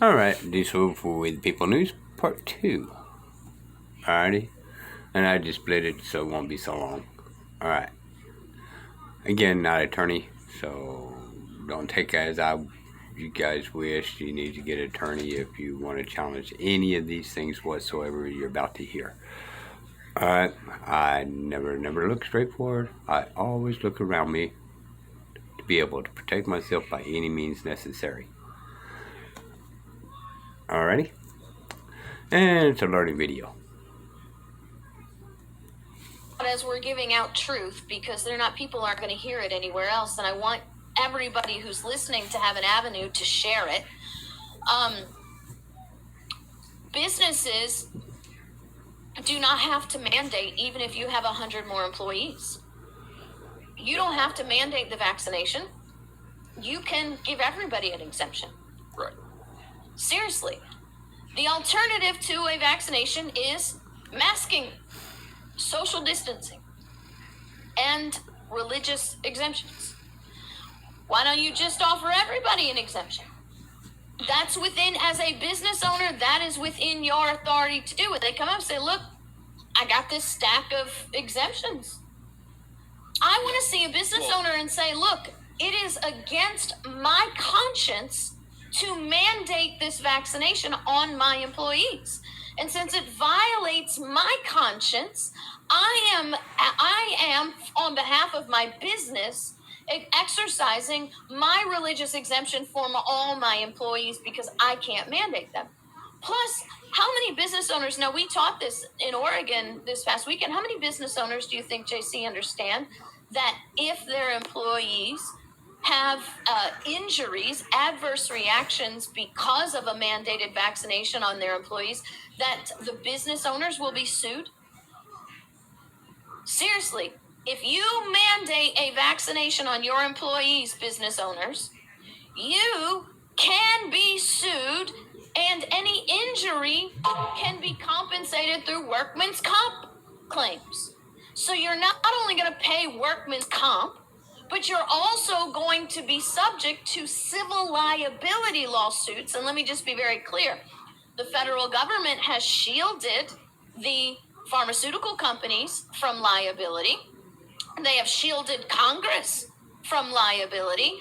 Alright, this will with People News Part 2. Alrighty. And I just split it so it won't be so long. Alright. Again, not attorney, so don't take it as you guys wish. You need to get an attorney if you want to challenge any of these things whatsoever you're about to hear. Alright, I never look straight forward. I always look around me to be able to protect myself by any means necessary. Alrighty? And it's a learning video. As we're giving out truth, because people aren't going to hear it anywhere else, and I want everybody who's listening to have an avenue to share it. Businesses do not have to mandate, even if you have 100 more employees. You don't have to mandate the vaccination. You can give everybody an exemption. Right. Seriously. The alternative to a vaccination is masking, social distancing, and religious exemptions. Why don't you just offer everybody an exemption? That's within, as a business owner, that is within your authority to do it. They come up and say, look, I got this stack of exemptions. I want to see a business owner and say, look, it is against my conscience to mandate this vaccination on my employees. And since it violates my conscience, I am on behalf of my business exercising my religious exemption for all my employees because I can't mandate them. Plus, how many business owners, now we taught this in Oregon this past weekend, how many business owners do you think, JC, understand that if their employees have injuries, adverse reactions because of a mandated vaccination on their employees, that the business owners will be sued? Seriously, if you mandate a vaccination on your employees, business owners, you can be sued, and any injury can be compensated through workman's comp claims. So you're not only going to pay workman's comp, but you're also going to be subject to civil liability lawsuits. And let me just be very clear. The federal government has shielded the pharmaceutical companies from liability. They have shielded Congress from liability.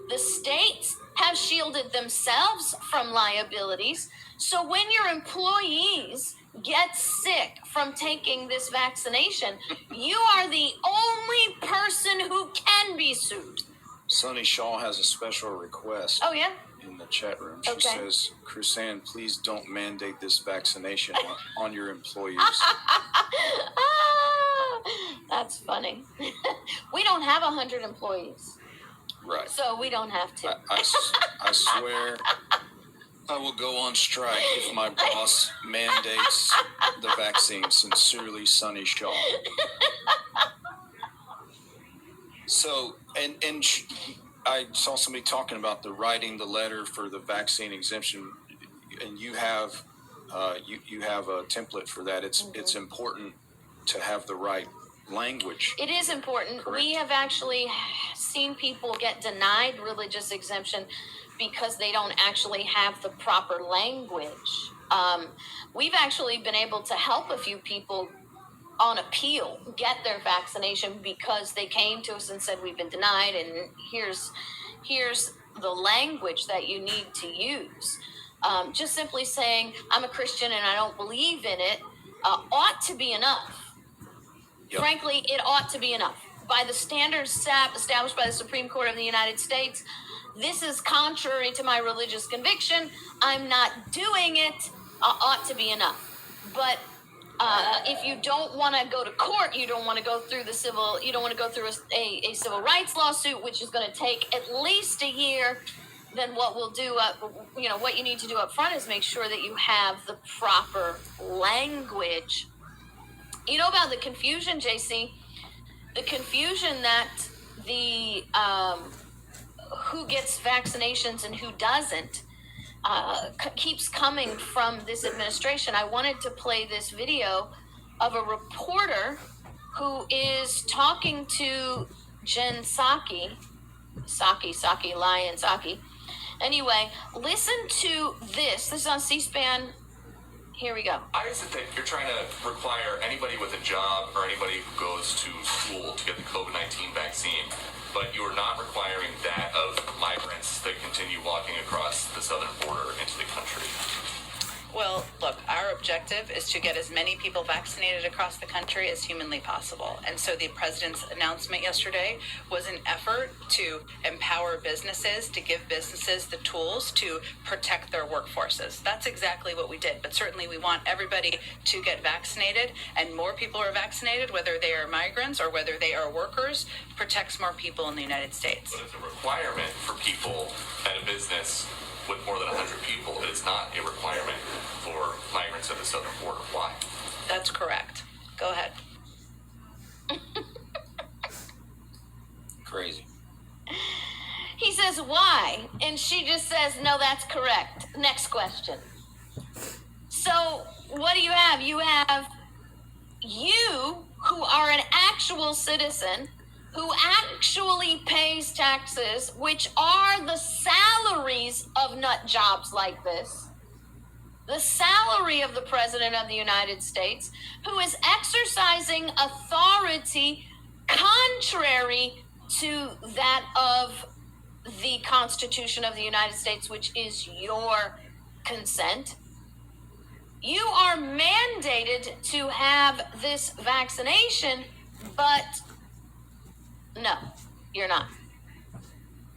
The states have shielded themselves from liabilities. So when your employees get sick from taking this vaccination, you are the only person who can be sued. Sunny Shaw has a special request. Oh, yeah? In the chat room. She says, Chrisanne, please don't mandate this vaccination on your employees. That's funny. We don't have 100 employees. Right. So we don't have to. I swear I will go on strike if my boss mandates the vaccine. Sincerely, Sunny Shaw. So, and I saw somebody talking about the writing the letter for the vaccine exemption, and you have you have a template for that. It's important to have the right language. It is important. Correct. We have actually seen people get denied religious exemption because they don't actually have the proper language. We've actually been able to help a few people on appeal get their vaccination because they came to us and said, we've been denied, and here's the language that you need to use. Just simply saying, I'm a Christian and I don't believe in it, ought to be enough. Yep. Frankly, it ought to be enough. By the standards established by the Supreme Court of the United States, this is contrary to my religious conviction. I'm not doing it. Ought to be enough. But if you don't want to go to court, you don't want to go through you don't want to go through a civil rights lawsuit, which is going to take at least a year, then what we'll do, what you need to do up front is make sure that you have the proper language. You know about the confusion, JC? The confusion that the who gets vaccinations and who doesn't keeps coming from this administration. I wanted to play this video of a reporter who is talking to Jen Psaki, Anyway, listen to this. This is on C-SPAN. Here we go. I just think you're trying to require anybody with a job or anybody who goes to school to get the COVID-19 vaccine, but you're not requiring that of migrants that continue walking across the southern border into the country. Well, look, our objective is to get as many people vaccinated across the country as humanly possible. And so the president's announcement yesterday was an effort to empower businesses, to give businesses the tools to protect their workforces. That's exactly what we did. But certainly we want everybody to get vaccinated, and more people are vaccinated, whether they are migrants or whether they are workers, protects more people in the United States. But it's a requirement for people at a business with more than 100 people. It is not a requirement for migrants at the southern border. Why? That's correct. Go ahead. Crazy. He says, why? And she just says, no, that's correct. Next question. So what do you have? You have you, who are an actual citizen, who actually pays taxes, which are the salaries of nut jobs like this, the salary of the President of the United States, who is exercising authority contrary to that of the Constitution of the United States, which is your consent. You are mandated to have this vaccination, but no, you're not.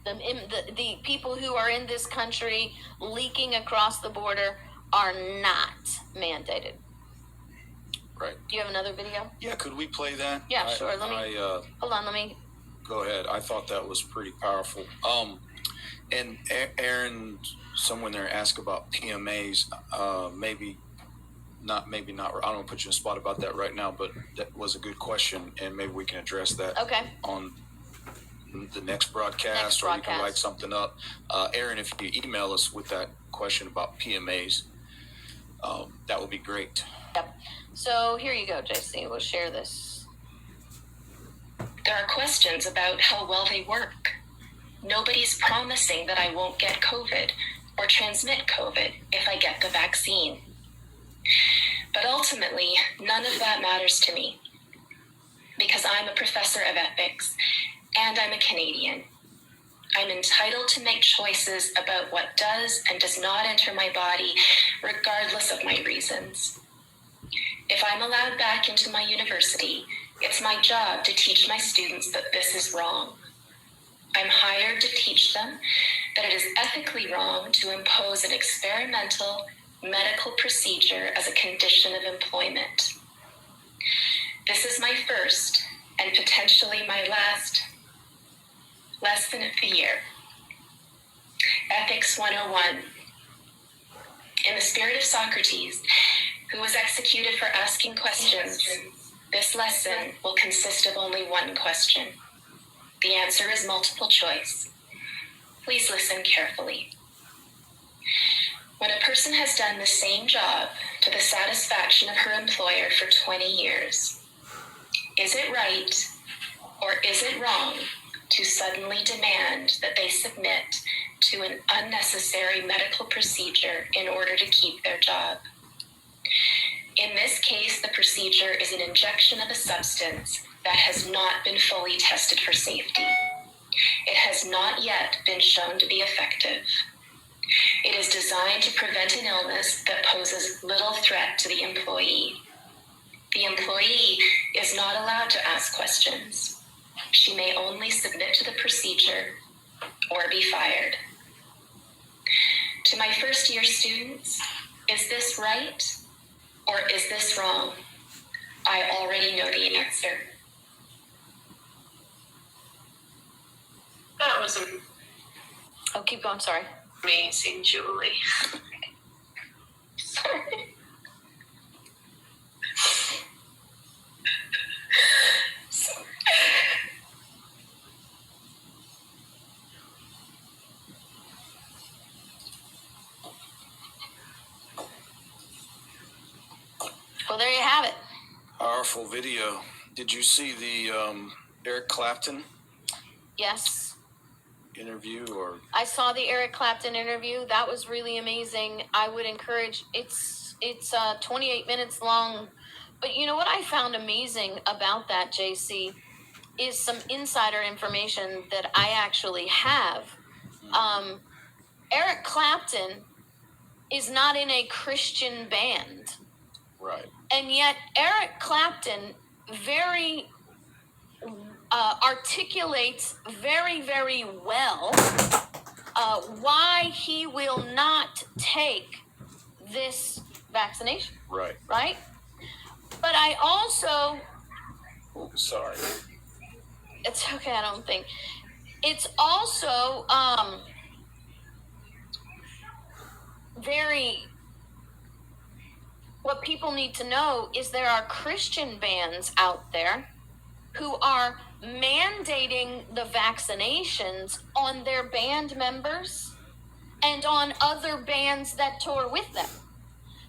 The people who are in this country leaking across the border are not mandated. Right. Do you have another video? Yeah, could we play that? Yeah, sure. Hold on, let me. Go ahead. I thought that was pretty powerful. And Aaron, someone there asked about PMAs. Maybe not. I don't want to put you in a spot about that right now, but that was a good question, and maybe we can address that Okay. on the next broadcast, or you can write something up. Aaron, if you email us with that question about PMAs, that would be great. Yep. So here you go, JC. We'll share this. There are questions about how well they work. Nobody's promising that I won't get COVID or transmit COVID if I get the vaccine. But ultimately, none of that matters to me, because I'm a professor of ethics and I'm a Canadian. I'm entitled to make choices about what does and does not enter my body, regardless of my reasons. If I'm allowed back into my university, it's my job to teach my students that this is wrong. I'm hired to teach them that it is ethically wrong to impose an experimental medical procedure as a condition of employment. This is my first and potentially my last lesson of the year. Ethics 101. In the spirit of Socrates, who was executed for asking questions, this lesson will consist of only one question. The answer is multiple choice. Please listen carefully. When a person has done the same job to the satisfaction of her employer for 20 years, is it right or is it wrong to suddenly demand that they submit to an unnecessary medical procedure in order to keep their job? In this case, the procedure is an injection of a substance that has not been fully tested for safety. It has not yet been shown to be effective. It is designed to prevent an illness that poses little threat to the employee. The employee is not allowed to ask questions. She may only submit to the procedure or be fired. To my first-year students, is this right or is this wrong? I already know the answer. That was Oh, keep going. Sorry. amazing, Julie. Sorry. Well, there you have it. Powerful video. Did you see the Eric Clapton? Yes. interview or? I saw the Eric Clapton interview. That was really amazing. I would encourage. It's 28 minutes long, but you know what I found amazing about that, JC, is some insider information that I actually have. Eric Clapton is not in a Christian band. Right. And yet Eric Clapton very articulates very, very well why he will not take this vaccination, Right. right? But I also, Sorry. it's okay, I don't think. It's also what people need to know is there are Christian bands out there who are mandating the vaccinations on their band members and on other bands that tour with them.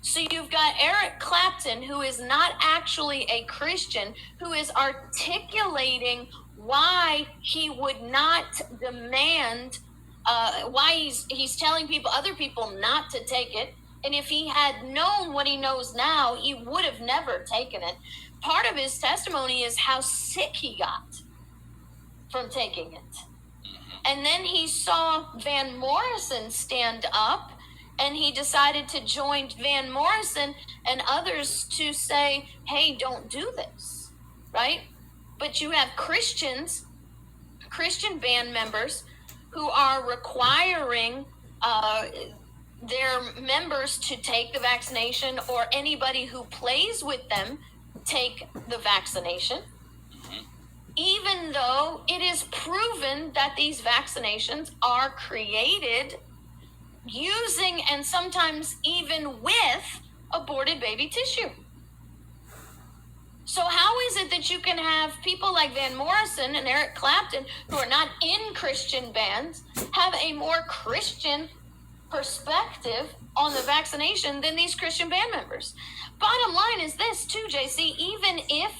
So you've got Eric Clapton, who is not actually a Christian, who is articulating why he would not demand, why he's telling other people not to take it. And if he had known what he knows now, he would have never taken it. Part of his testimony is how sick he got from taking it. And then he saw Van Morrison stand up, and he decided to join Van Morrison and others to say, hey, don't do this, right? But you have Christian band members who are requiring their members to take the vaccination, or anybody who plays with them take the vaccination, even though it is proven that these vaccinations are created using and sometimes even with aborted baby tissue. So how is it that you can have people like Van Morrison and Eric Clapton, who are not in Christian bands, have a more Christian perspective on the vaccination than these Christian band members? Bottom line is this too, JC, even if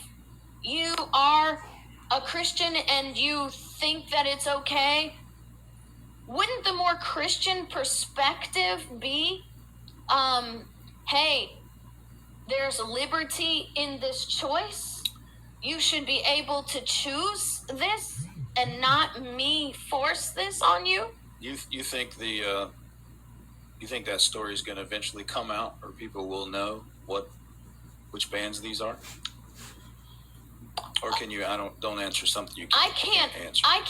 you are a Christian and you think that it's okay, wouldn't the more Christian perspective be, hey, there's liberty in this choice. You should be able to choose this and not me force this on you? You think you think that story is going to eventually come out, or people will know which bands these are? Or can you? Don't answer something you can't answer. I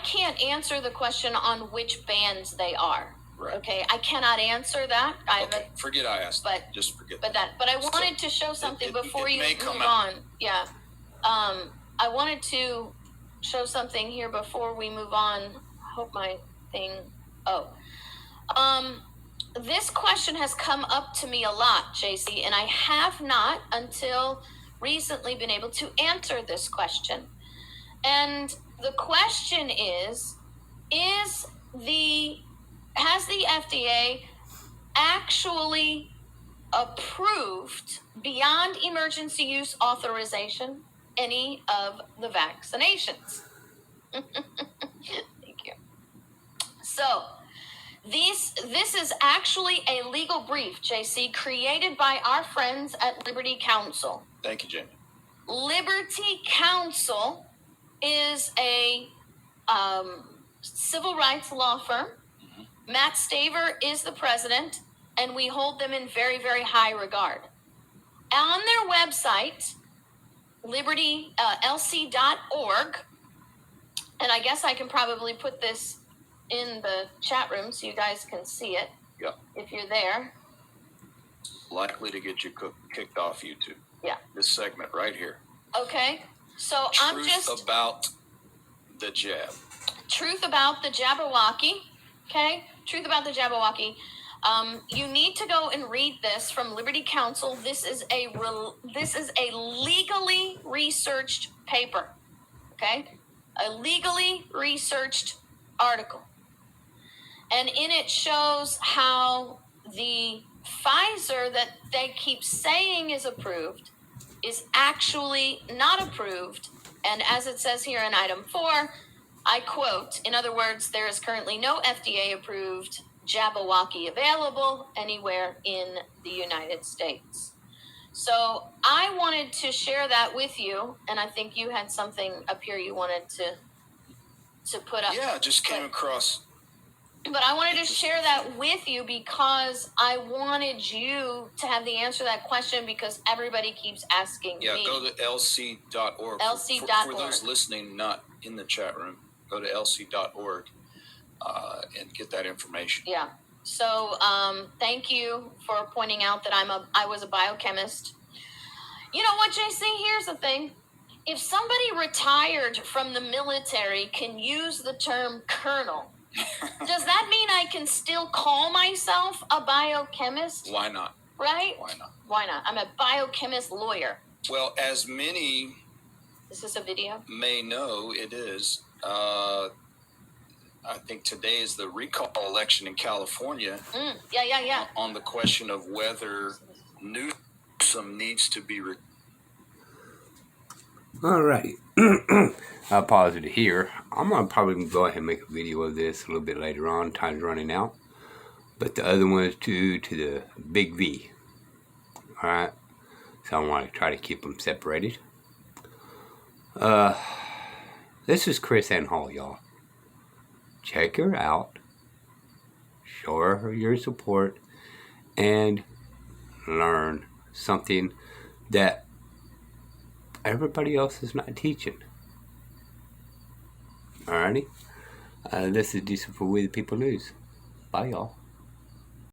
can't answer the question on which bands they are. Right. Okay, I cannot answer that. Okay, forget I asked. But just forget. But I wanted to show something before you move on. Yeah. I wanted to show something here before we move on. Hope my thing. This question has come up to me a lot, JC, and I have not until recently been able to answer this question. And the question is has the FDA actually approved, beyond emergency use authorization, any of the vaccinations? Thank you. So this is actually a legal brief, JC, created by our friends at Liberty Counsel. Thank you, Jamie. Liberty Counsel is a civil rights law firm. Matt Staver is the president, and we hold them in very, very high regard. On their website, libertylc.org, and I guess I can probably put this in the chat room so you guys can see it. Yeah. If you're there. Likely to get you kicked off YouTube. Yeah. This segment right here. Okay. So Truth about the jab. Truth about the Jabberwocky. Okay. Truth about the Jabberwocky. You need to go and read this from Liberty Counsel. This is a legally researched paper. Okay. A legally researched article. And in it shows how the Pfizer that they keep saying is approved is actually not approved. And as it says here in item 4, I quote, in other words, there is currently no FDA approved Jabberwocky available anywhere in the United States. So I wanted to share that with you, and I think you had something up here you wanted to put up. Yeah, just came across. But I wanted to share that with you because I wanted you to have the answer to that question because everybody keeps asking Yeah, me. go to lc.org. lc.org. For those listening, not in the chat room, go to lc.org and get that information. Yeah. So thank you for pointing out that I was a biochemist. You know what, JC? Here's the thing. If somebody retired from the military can use the term colonel, does that mean I can still call myself a biochemist? Why not? Right? Why not? Why not? I'm a biochemist lawyer. Well, as many Is this a video? may know, it is. I think today is the recall election in California Yeah. on the question of whether Newsom needs to be. All right. I'll pause it here. I'm going to probably go ahead and make a video of this a little bit later on. Time's running out. But the other one is to the Big V. All right. So I want to try to keep them separated. This is Chris Ann Hall, y'all. Check her out. Show her your support. And learn something that everybody else is not teaching. Alrighty? This is Decent for We the People News. Bye, y'all.